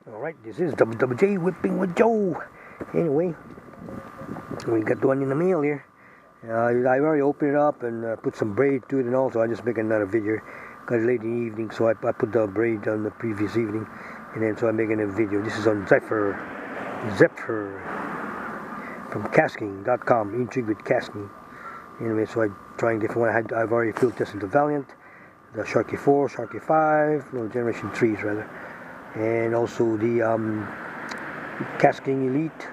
Alright, this is WWJ Whipping with Joe. Anyway, we got one in the mail here. I already opened it up and put some braid to it and all, so I just make another video. Got it late in the evening, so I put the braid on the previous evening, and then so I'm making a video. This is on Zephyr from Kastking.com, intrigued with Kastking. Anyway, so I'm trying different one. I've already field tested the Valiant, the Sharky 4, Sharky 5, no, Generation 3s rather, and also the Kastking Elite,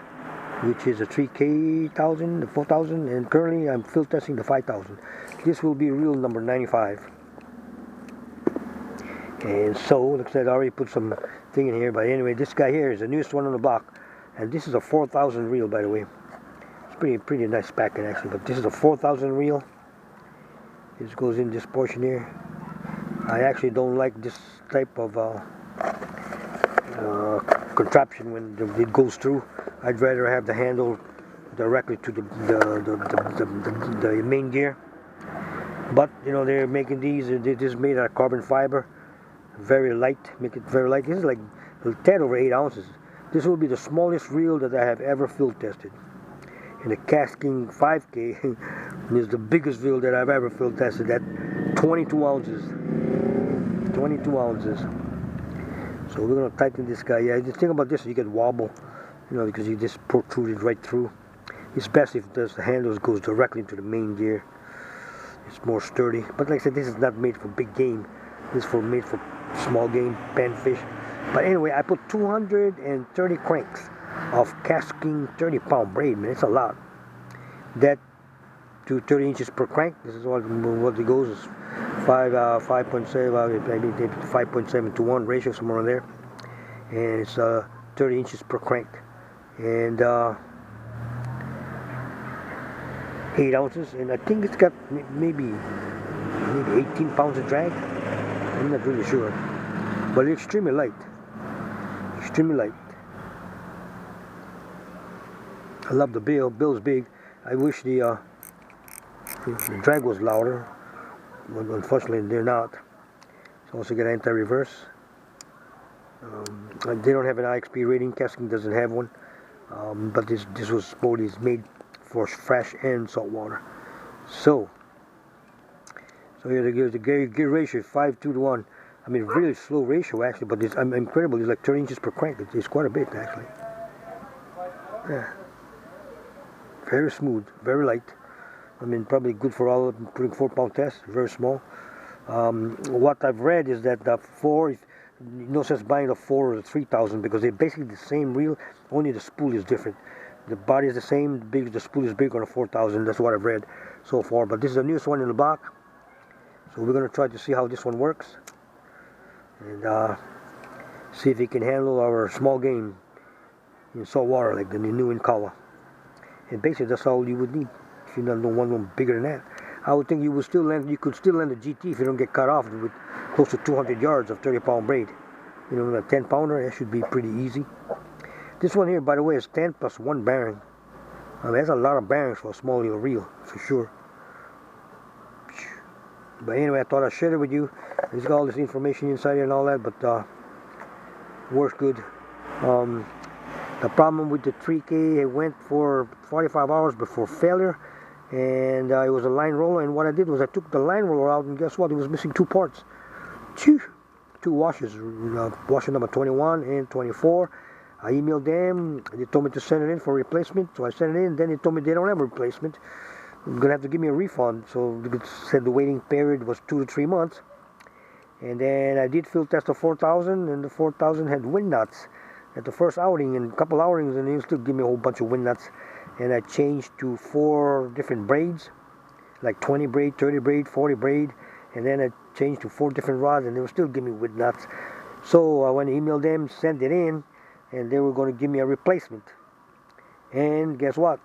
which is a 3K 1000, the 4000, and currently I'm field testing the 5000. This will be reel number 95. And so, like I said, I already put some thing in here, but anyway, this guy here is the newest one on the block, and this is a 4000 reel, by the way. It's pretty nice packing actually, but this is a 4000 reel. This goes in this portion here. I actually don't like this type of contraption when it goes through. I'd rather have the handle directly to the main gear. But you know, they're making these. This is made out of carbon fiber, very light. Make it very light. This is like 10 over 8 ounces. This will be the smallest reel that I have ever field tested. And the Kastking 5K is the biggest reel that I've ever field tested at 22 ounces. 22 ounces. So we're gonna tighten this guy. Yeah, the thing about this, you get wobble, you know, because you just protrude it right through. It's best if the handle goes directly into the main gear. It's more sturdy. But like I said, this is not made for big game. This is made for small game, panfish. But anyway, I put 230 cranks of Kastking 30-pound braid, man. It's a lot. That to 30 inches per crank. This is what it goes. Is 5.7, maybe 5.7 to 1 ratio, somewhere in there. And it's 30 inches per crank. And 8 ounces. And I think it's got maybe 18 pounds of drag. I'm not really sure. But it's extremely light. Extremely light. I love the bill. Bill's big. I wish the drag was louder, but unfortunately they're not. It's also got anti-reverse. They don't have an IXP rating. Kastking doesn't have one. But this boat is made for fresh and salt water. So here the gear ratio is 5:2 to 1. I mean, really slow ratio actually, but it's incredible. It's like 30 inches per crank. It's quite a bit actually. Yeah. Very smooth, very light. I mean, probably good for all of them, putting 4-pound tests, very small. What I've read is that the 4, no sense buying the 4 or the 3000 because they're basically the same reel, only the spool is different. The body is the same, the spool is big on a 4000, that's what I've read so far. But this is the newest one in the block, so we're going to try to see how this one works. And see if it can handle our small game in salt water like the new Inkawa. And basically that's all you would need if you don't want one bigger than that. I would think you could still land a GT if you don't get cut off with close to 200 yards of 30-pound braid. You know, a 10-pounder, that should be pretty easy. This one here, by the way, is 10 plus 1 bearing. I mean, that's a lot of bearings for a small little reel, for sure. But anyway, I thought I'd share it with you. There's got all this information inside here and all that, but works good. The problem with the 3K, it went for 45 hours before failure, and it was a line roller. And what I did was I took the line roller out, and guess what? It was missing 2 parts. 2 washers, washer number 21 and 24. I emailed them. They told me to send it in for replacement, so I sent it in. Then they told me they don't have a replacement. They're gonna have to give me a refund. So they said the waiting period was 2 to 3 months. And then I did field test the 4000, and the 4000 had wind nuts at the first outing, and a couple outings, and they still give me a whole bunch of wind nuts. And I changed to 4 different braids, like 20 braid, 30 braid, 40 braid, and then I changed to 4 different rods, and they were still giving me wind nuts. So I went to email them, sent it in, and they were going to give me a replacement. And guess what?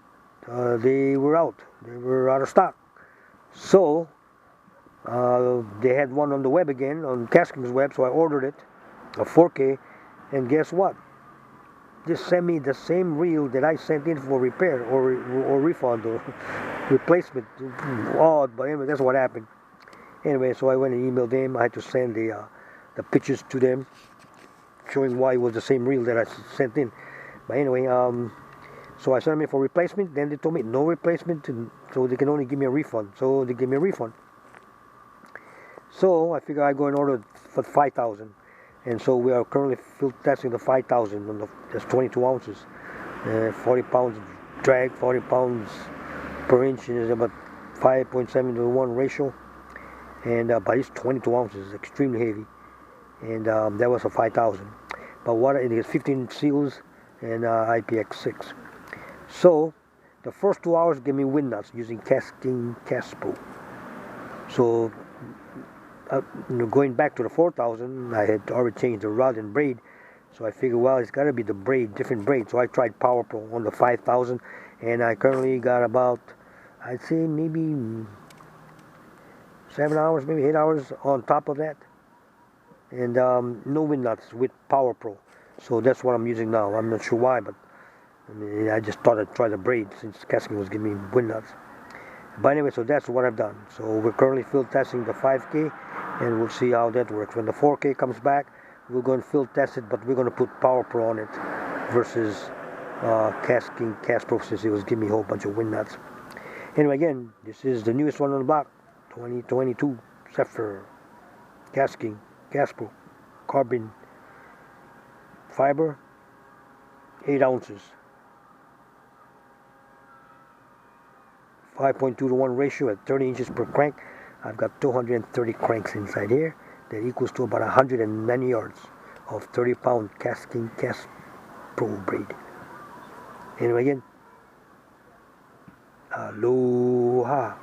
They were out. They were out of stock. So they had one on the web again, on Kastking's web, so I ordered it, a 4K, and guess what? Just send me the same reel that I sent in for repair or refund or replacement. Odd, but anyway, that's what happened. Anyway, so I went and emailed them. I had to send the pictures to them. showing why it was the same reel that I sent in. But anyway, so I sent them in for replacement. Then they told me no replacement, so they can only give me a refund. So they gave me a refund. So I figure I go and order for 5,000. And so we are currently field testing the 5,000. That's 22 ounces. 40 pounds drag, 40 pounds per inch, and it's about 5.7 to 1 ratio. And but it's 22 ounces, extremely heavy. And that was a 5,000. But what it is, 15 seals and IPX6. So the first 2 hours gave me wind nuts using kastpro. So going back to the 4,000, I had already changed the rod and braid. So I figured, well, it's got to be the braid, different braid. So I tried Power Pro on the 5,000, and I currently got about, I'd say maybe 7 hours, maybe 8 hours on top of that. And no wind nuts with Power Pro. So that's what I'm using now. I'm not sure why, but I just thought I'd try the braid since Kastking was giving me wind nuts. But anyway, so that's what I've done. So we're currently field testing the 5K, and we'll see how that works. When the 4K comes back, we're going to field test it, but we're going to put Power Pro on it versus kastpro, since it was giving me a whole bunch of wind nuts. Anyway, again, this is the newest one on the block, 2022 Zephyr Kastking kastpro carbon fiber, 8 ounces, 5.2 to 1 ratio at 30 inches per crank. I've got 230 cranks inside here. That equals to about 190 yards of 30-pound Kastking kastpro braid. Anyway, again, aloha.